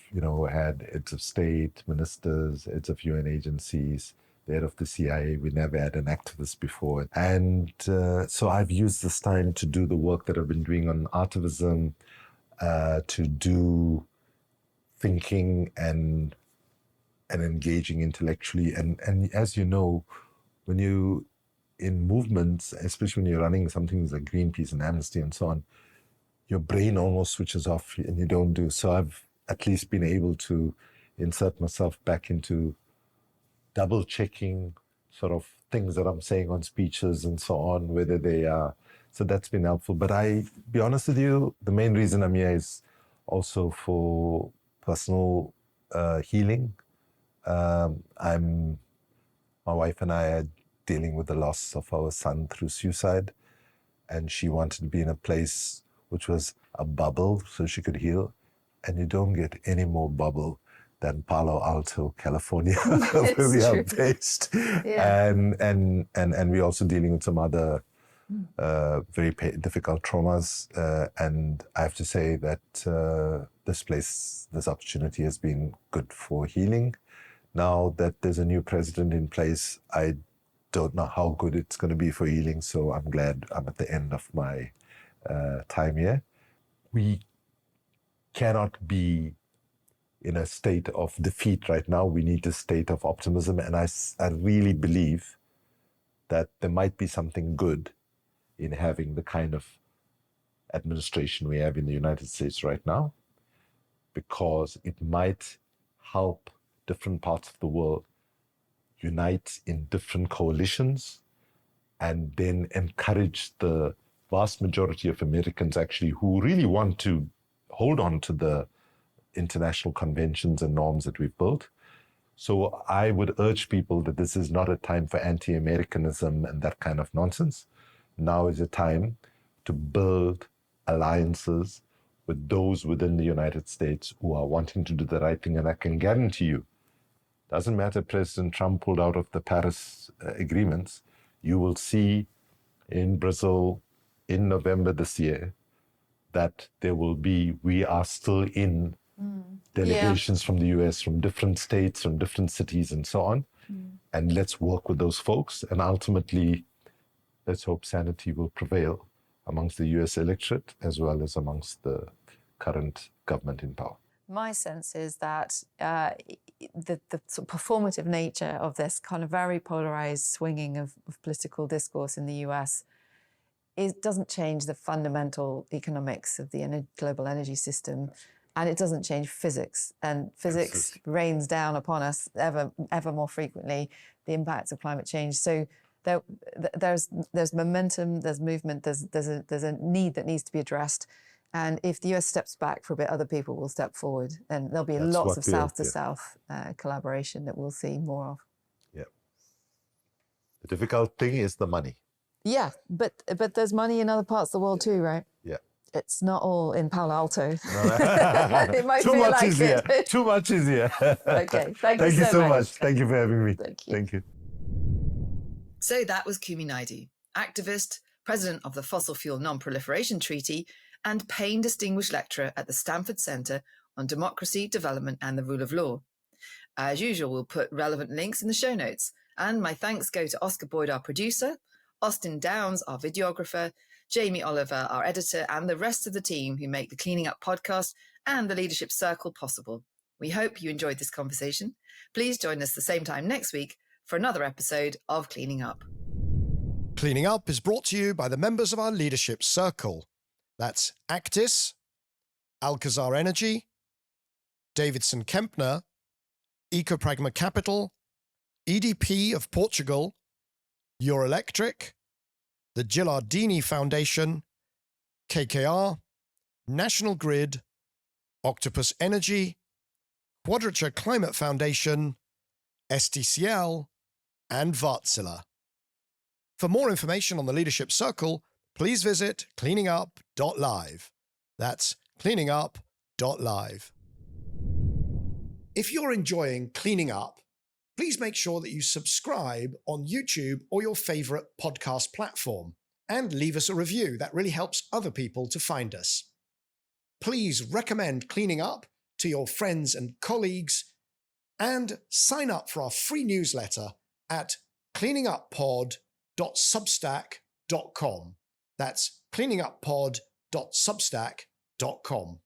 had heads of state, ministers, heads of UN agencies, the head of the CIA. We never had an activist before. And so I've used this time to do the work that I've been doing on artivism, to do thinking and engaging intellectually. And as you know, when you in movements, especially when you're running something like Greenpeace and Amnesty and so on, your brain almost switches off and you don't do. So I've at least been able to insert myself back into double checking sort of things that I'm saying on speeches and so on, whether they are. So that's been helpful. But be honest with you, the main reason I'm here is also for personal healing. My wife and I are dealing with the loss of our son through suicide, and she wanted to be in a place which was a bubble so she could heal. And you don't get any more bubble than Palo Alto, California, where we are based. Yeah. And we're also dealing with some other very difficult traumas. And I have to say that this opportunity has been good for healing. Now that there's a new president in place, I don't know how good it's going to be for healing. So I'm glad I'm at the end of my time here. We cannot be in a state of defeat right now. We need a state of optimism. And I really believe that there might be something good in having the kind of administration we have in the United States right now, because it might help different parts of the world unite in different coalitions and then encourage the vast majority of Americans actually who really want to hold on to the international conventions and norms that we've built. So I would urge people that this is not a time for anti-Americanism and that kind of nonsense. Now is a time to build alliances with those within the United States who are wanting to do the right thing. And I can guarantee you, doesn't matter President Trump pulled out of the Paris agreements, you will see in Brazil in November this year that we are still in delegations from the US, from different states, from different cities and so on. And let's work with those folks. And ultimately, let's hope sanity will prevail amongst the US electorate as well as amongst the current government in power. My sense is that the sort of performative nature of this kind of very polarized swinging of political discourse in the US doesn't change the fundamental economics of the global energy system, and it doesn't change physics. And physics rains down upon us ever more frequently the impacts of climate change. So there's momentum, there's movement, there's a need that needs to be addressed. And if the US steps back for a bit, other people will step forward, and there'll be lots of south-to-south collaboration that we'll see more of. Yeah. The difficult thing is the money. Yeah, but there's money in other parts of the world too, right? Yeah. It's not all in Palo Alto. It might Too much like easier. Too much easier. Okay, thank you so much. much. Thank you for having me. Thank you. So that was Kumi Naidoo, activist, president of the Fossil Fuel Non-Proliferation Treaty, and Payne Distinguished Lecturer at the Stanford Center on Democracy, Development and the Rule of Law. As usual, we'll put relevant links in the show notes. And my thanks go to Oscar Boyd, our producer, Austin Downs, our videographer, Jamie Oliver, our editor, and the rest of the team who make the Cleaning Up podcast and the Leadership Circle possible. We hope you enjoyed this conversation. Please join us the same time next week for another episode of Cleaning Up. Cleaning Up is brought to you by the members of our Leadership Circle. That's Actis, Alcazar Energy, Davidson Kempner, Ecopragma Capital, EDP of Portugal, Euroelectric, the Gilardini Foundation, KKR, National Grid, Octopus Energy, Quadrature Climate Foundation, STCL, and Wärtsilä. For more information on the Leadership Circle, please visit cleaningup.live. That's cleaningup.live. If you're enjoying Cleaning Up, please make sure that you subscribe on YouTube or your favorite podcast platform and leave us a review. That really helps other people to find us. Please recommend Cleaning Up to your friends and colleagues and sign up for our free newsletter at cleaninguppod.substack.com. That's cleaninguppod.substack.com.